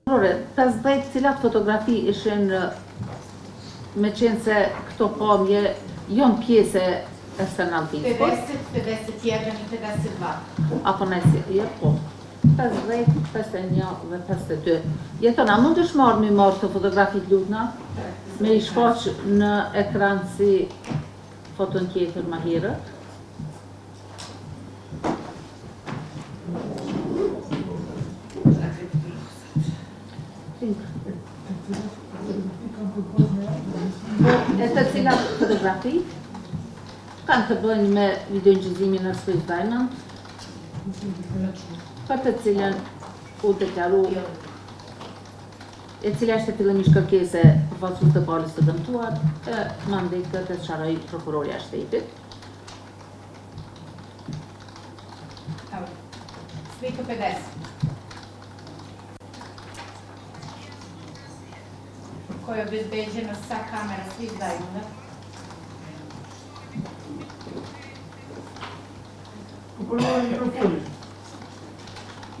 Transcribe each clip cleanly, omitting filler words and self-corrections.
50 cilat fotografi ishin me qenë se këto pamje jonë pjese e Sernaltinës? 50, 51 i 52. Apo nësi, po. 50, 51 dhe 52. Jetona, mund të shmarë mi marë të fotografit lutna? Me i shfaq në ekran si foton tjetër ma herët? E të cilat fotografi kanë të bëjnë me videogjyzimin në Swiss Diamond, për të cilën u deklaru e cila është fillimisht kërkese përfaqësues të palës të dëmtuar e mandatet e sharoi prokurorja e shtetit. Slika 50. Koja je obezbeđena sa kamera Swiss Diamonda.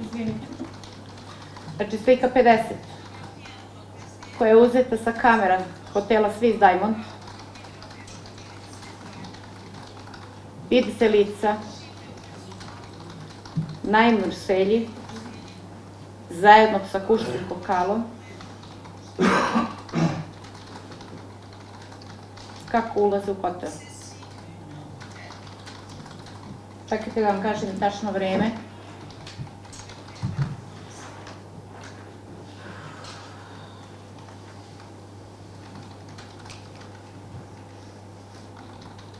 Izvinite. Znači slika 50. Koja je uzeta sa kamera hotela Swiss Diamond. Vidi se lica Naim Nurselji zajedno sa kućnim pokalom kako ulaze u hotel. Čekajte da vam kažem tačno vreme.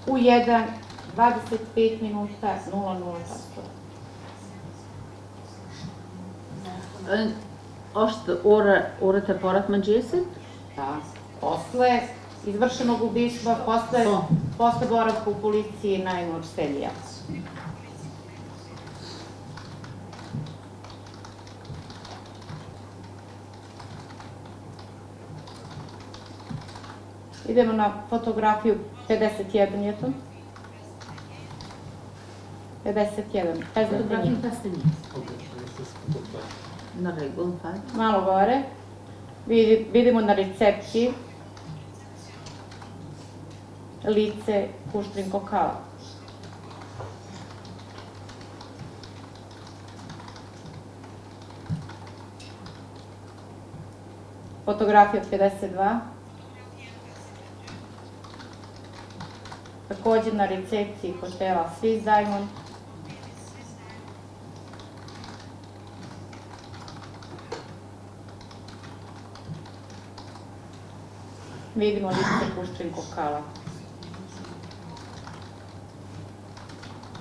U 1:25 minuta 00 časova. Është orët e para të mëngjesit? Da. Posle izvršenog ubistva, posle boravka u policiji Naim Nurseljija. Idemo na fotografiju 51 je to. 51. Fotografiju 51. Na regull, fajn. Malo gore. Vidimo na recepciji lice Kuštrin Kokala. Fotografija 52. Također na recepciji hotela Swiss Diamond. Vidimo lice Kuštrin Kokala,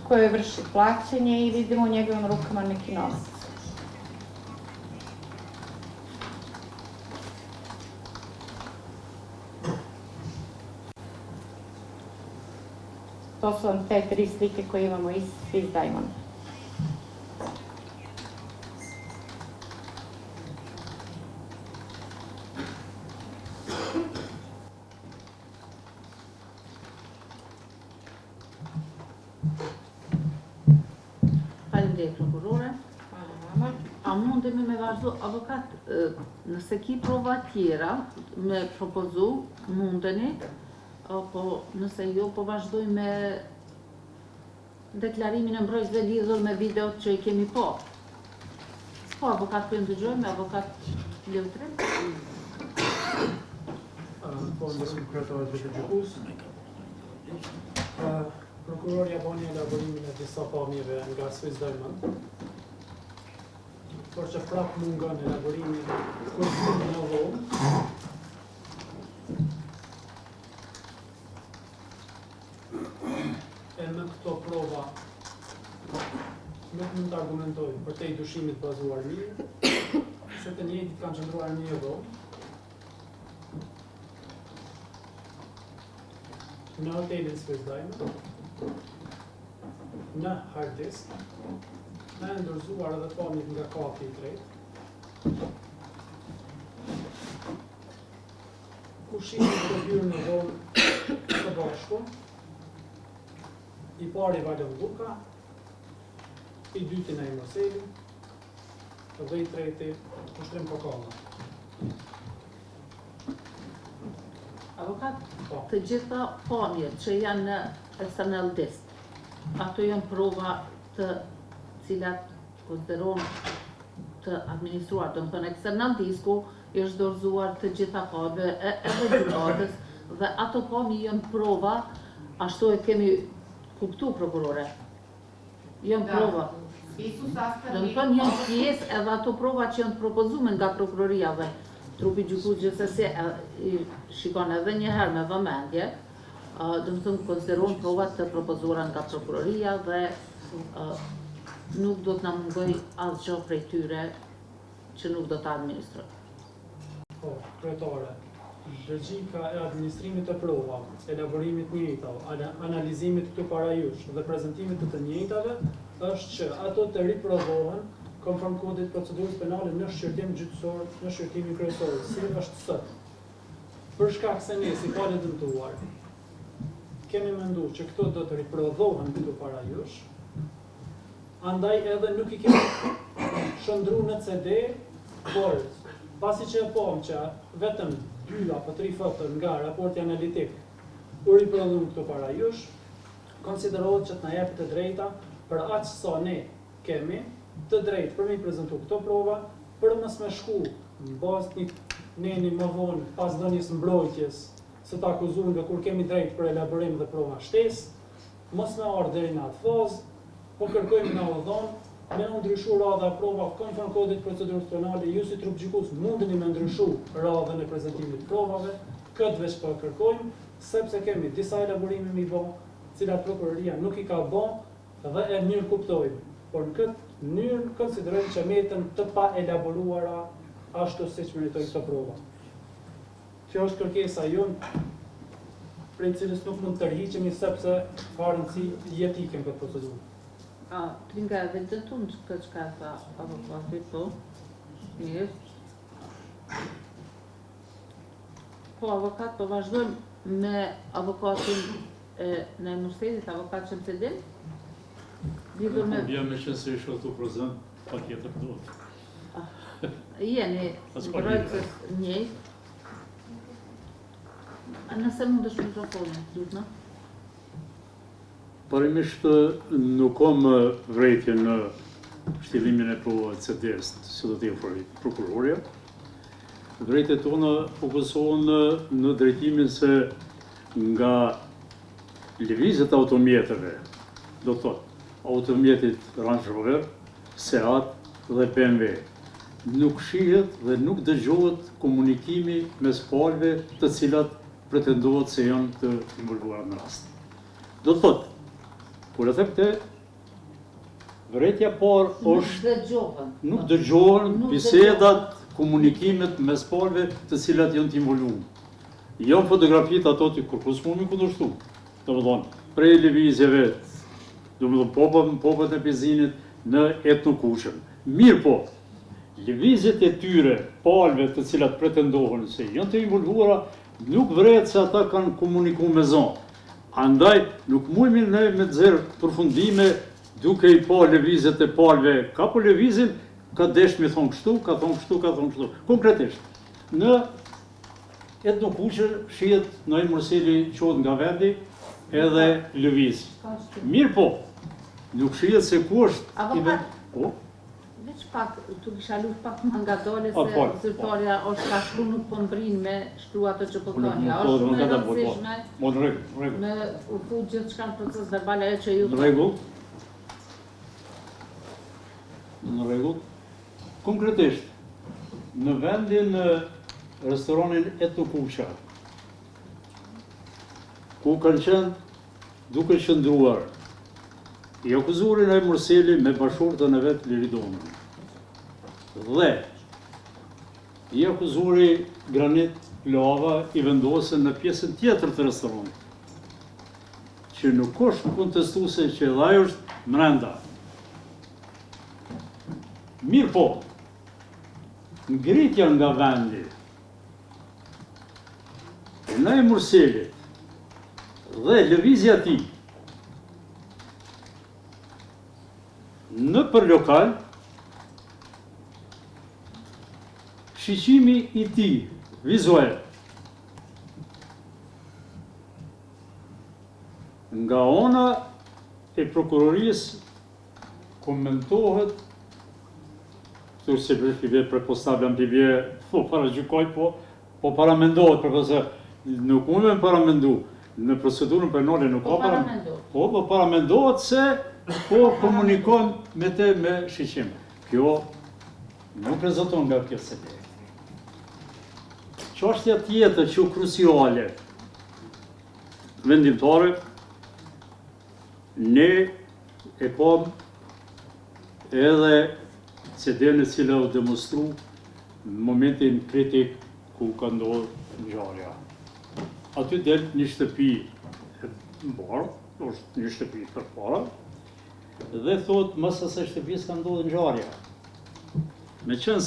koje vrši plaćanje i vidimo u njegovim rukama neki novac. To su vam te 3 slike koje imamo iz Swiss Diamonda. Faleminderit prokurore. A mundemi me vazhdu avokat, nëse ki prova tjera me propozu, mundeni, po nëse jo po vazhdoj me deklarimin e mbrojtësve lidhur me videot që i kemi po. Po, avokat për ndëgjojmë, avokat Leutri. Po, ndërëm kërëtojët dhe të gjëkus. Prokurorja bani elaborimin e disa pamjeve nga Swiss Diamond. Por që prap mungon elaborimin kërësimin në vonë. E me këto prova nuk mund të argumentoj për te i dushimit bazuar mirë, se të njëjtit kanë qëndruar një vonë. Në hotelin Swiss Diamond, në hard disk, në ndërzuar edhe pamjet nga kafi i tretë, ku shihni të hyrë në vonë të bashku, i pari Valon Luka, i dyti Naim Nurselji dhe i treti ushtrim kokalla. Avokat, Po. të gjitha pamjet që janë në SNL disk, ato janë prova të cilat konsiderohen të administruar, do të thonë eksternal disku është dorëzuar të gjitha pamjeve edhe gjykatës dhe ato pamje janë prova, ashtu e kemi kuptu prokurore. Janë prova. Spisu Do të sastavni thonë janë pjesë edhe ato prova që janë propozuar nga prokuroria dhe trupi gjykues gjithsesi i shikon edhe një herë me vëmendje, do të thonë konsiderohen provat të propozuara nga prokuroria dhe nuk do të na mungoj asgjë prej tyre që nuk do të administroj. Po, kryetare, logjika e administrimit të provave, elaborimit të njëjtave, analizimit këtu parajush dhe prezantimit të njëjtave është që ato të riprovohen konform kodit procedurës penale në shqyrtim gjyqësor, në shqyrtimin kryesor, si është sot. Për shkak se ne si palë dëmtuar kemi menduar që këto do të riprovohen këtu parajush, andaj edhe nuk i kemi shëndruar në CD, por pasi që e pom që vetëm 2 apo 3 foto nga raporti analitik u riprodhuan këto parajush, konsiderohet që të na jepet e drejta për aq sa ne kemi të drejtë për me i prezentu këto prova, për mos me shku në bazë një më vonë pas dhënies mbrojtjes së të akuzuarve kur kemi drejtë për elaborim dhe prova shtesë, mos me ardhur deri në atë fazë, po kërkojmë na u dhon me ndryshu radha prova konform kodit procedurës penale, ju si trup gjykues mundeni me ndryshu radhën e prezantimit të provave, këtë veç po kërkojmë, sepse kemi disa elaborime mi bë, cilat prokuroria nuk i ka bë dhe e mirë kuptojmë. Por në këtë mënyrë konsiderojmë që metën të pa elaboruara ashtu siç meritojnë këto prova. Kjo është kërkesa jonë, prej cilës nuk mund të tërhiqemi sepse ka rëndësi jetike në këtë procedurë. Ti nga edhe të në këtë çka tha avokati, po, mirë. Po, avokat, po vazhdojmë me avokatin në Mursedit, avokat Shemsedin. Lidhur me... Bja me qenë se ishë këtu prezent, pa tjetër do. Jeni mbrojtës njëjtë. Nëse mund është mikrofonin, lutna. Parimisht nuk kam vrejtje në shtilimin e provave CD-s, si do t'i informoj prokuroria. Vrejtjet tona fokusohen në drejtimin se nga lëvizjet automjeteve, do të thotë, automjetit Range Rover, Seat dhe BMW, nuk shihet dhe nuk dëgjohet komunikimi mes palëve të cilat pretendohet se janë të involvuara në rast. Do të thotë, kur e them këtë, vërejtja parë është nuk dëgjohen bisedat, komunikimet mes palëve të cilat janë të involvuar. Janë fotografit ato të kërkus mund mi kundërshtu. Do të thonë, prej lëvizjeve, do të thonë popët e Pezinit në etnokushën. Mirë po, lëvizjet e tyre, palëve të cilat pretendohen se janë të involvuara, nuk vret se ata kanë komuniku me zonë. Andaj, nuk mujmi ne me të zerë përfundime duke i pa lëvizjet e palëve, ka po lëvizin, ka desh me thonë kështu, ka thonë kështu, ka thonë kështu. Konkretisht, në etnokushër shihet në Murseli qohet nga vendi edhe lëviz. Mirë po, nuk shihet se ku është... Avokat, veç pak, tu kisha luft pak më nga dole se zyrtarja është ka shkru nuk po mbrin me shkru ato që po thonja. është shumë e rëndësishme me u thu gjithë çka në proces verbal e që ju... Në rregull. Konkretisht, në vendin restoranin Etnokusha, ku kanë qenë duke qëndruar i akuzuarin e Murseli me bashkëshortën e vet Liridonën. Dhe i akuzuari Granit Lava i vendosën në pjesën tjetër të restoranit, që nuk është kontestuese që edhe ajo është brenda. Mirë po, ngritja nga vendi në e Murselit dhe lëvizja ti në për lokal shiqimi i tij vizual nga ona e prokurorisë komentohet se prive prepostavljam prive po paragjykoj po paramendohet përse nuk mund me paramendu në procedurën penale nuk ka po paramendohet se po komunikon me shiqim. Kjo nuk rezulton nga kjo CD. Çështja tjetër që kruciale vendimtare ne e pam edhe CD-n e cila u demonstru në momentin kritik ku ka ndodhur ngjarja. Aty del një shtëpi e mbarë, është një shtëpi përpara, dhe thot mas asaj shtëpisë ka ndodhur ngjarja. Me qenë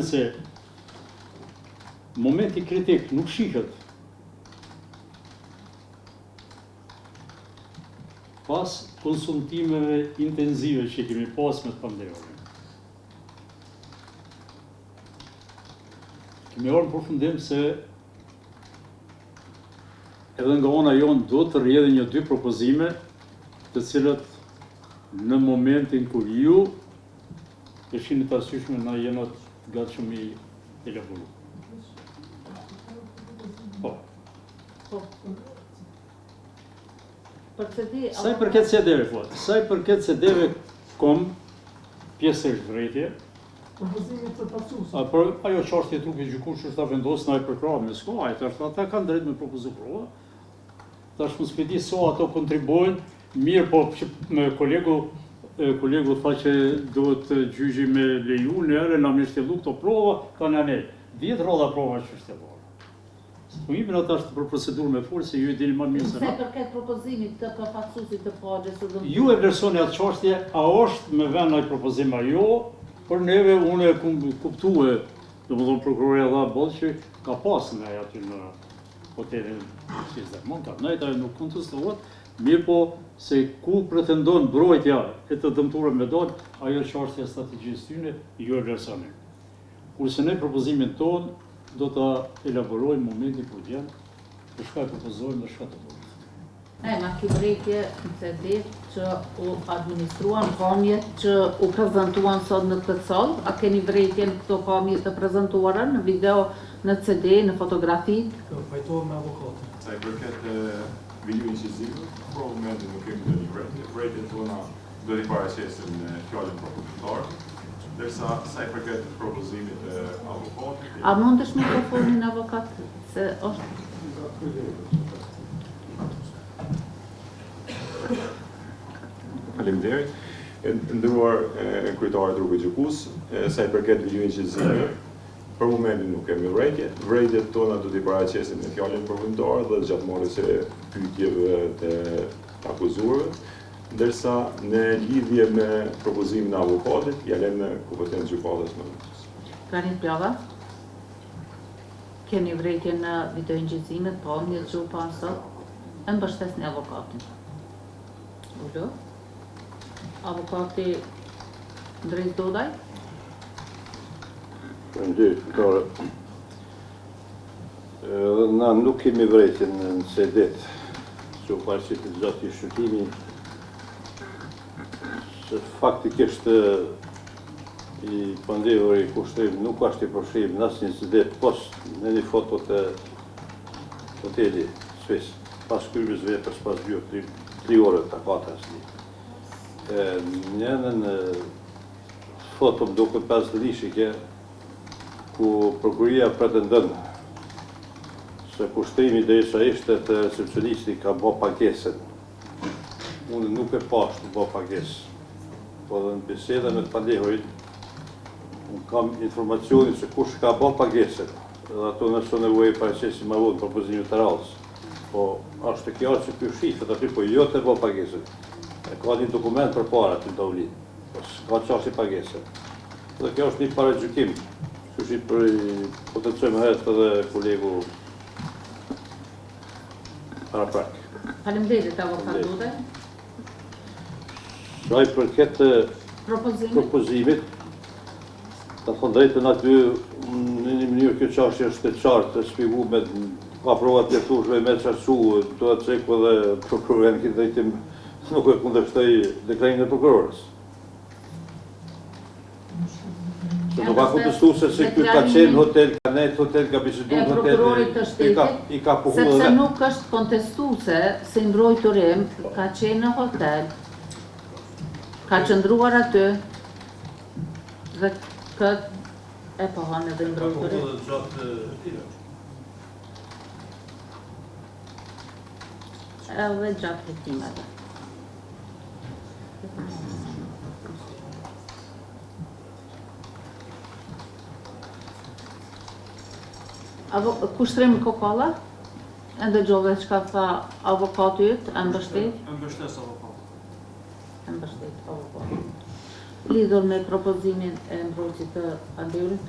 se momenti kritik nuk shihet pas konsultimeve intenzive që kemi pas me të pandemionin. Kemi orë në përfundim se edhe nga ona jonë do të rrjedhë një dy propozime të cilët në momentin kur ju e shini të arsyeshme na jena të gatshëm i elaboru. Po. Sa i përket CD-ve kom pjesërisht drejtje. Propozimit të pasues. Ajo çështje e trupit gjykues është ta vendos na e përkrah me s'ka, ata kanë drejt me propozu prova. Tash mos e di so ato kontribuojnë, mirë po me kolegu tha që duhet të gjyqi me leju, në erë na mbështellu këto prova, kanë ne 10 rrolla prova që është e bërë. Po jemi ata është për procedurë me folë se ju e dini më mirë se na. Se përket propozimit të përfaqësuesit të pagjës së dëmtuar. Ju e vlerësoni atë çështje, a është me vend ai propozim ajo, por neve unë e kuptue, domethënë prokuroria dha boll që ka pas nga aty në hotelin Sistemon, ka nuk kontestohet, mirë po se ku pretendon mbrojtja e të dëmtuar me dal, ajo çështja e strategjisë tyre ju e vlerësoni. Kurse ne propozimin ton do ta elaborojmë momentin kur vjen, për çka propozojmë dhe çka të bëjmë. Ma kjo drejtje në CD që u administruan pamjet që u prezentuan sot në këtë salë, a keni drejtje në këto pamjet të prezentuara në video, në CD, në fotografi? Pajtohet me avokatin. Sa i përket video incizive, për momentin nuk kemi ndonjë vërejtje. Vërejtjet tona do t'i paraqesim në fjalën prokurorit. Derisa sa i përket propozimit të avokatit. A mundesh mikrofonin avokat? Se është... Faleminderit. Nderuar kryetari i trupit gjykues, sa i përket video incizive, për momentin nuk kemi vërejtje. Vërejtjet tona do t'i paraqesim në fjalën prokurorit dhe gjatëmarrjes së pyetjeve të akuzuarve. Ndërsa në lidhje me propozimin e avokatit, ja lëmë kompetencë gjykatës më vonë. Karin Pjava, keni vërejtje në videoincizimet, pamjet që u panë sot, e mbështesni avokatin. Ullo? Avokati Drejt Dodaj? Përndyr, na nuk kemi vërejtje në CD-t, që u paraqesit gjatë i shqyrtimi, se faktikisht i pandevur i kushtrim nuk është i përfshirë në asnjë incident post në një foto të hoteli Swiss, pas kryerjes veprës pas bjë 3 orë të kata asnjë. Njënën foto më duket pas lishike ku prokuria pretendon se kushtrimi derisa ishte të recepcionisti ka bë pagesën. Unë nuk e pash të bë pagesë. Po dhe në biseda me të pandehurit, unë kam informacionin se kush ka bë pagesën, dhe ato nëso nevojë paraqesi ma vonë propozimit të radhës. Po, është kjo që kjo shifet aty, po jo të bë pagesën. Ka një dokument për para të tavolinë, po s'ka qasë i pagesën. Dhe kjo është një paragjykim, që shi potencojmë herët edhe kolegu paraprak. Faleminderit, avokat Dodaj. Sa i përket propozimit, të thonë drejtën aty, në një mënyrë kjo çështje është e qartë, e shpjeguar ka prova të thjeshtueshme me çarçu, do të ceku dhe prokurori në këtë drejtim nuk e kundërshtoi deklarimin e prokurorës. Se nuk ka kundërshtuar se ky ka qenë hotel, ka net hotel, ka biseduar hotel. Prokurorit të shtetit, I ka pohuar sepse nuk është kontestuese se i mbrojturim ka qenë në hotel, ka qëndruar aty dhe këtë e pohon edhe mbrojturim. Edhe gjatë hetimeve. Kushtrim Kokalla, e ndëgjove çka tha avokati yt, e mbështet? E mbështes avokati. E mbështet avokati. Lidhur me propozimin e mbrojtësit të Andeurit,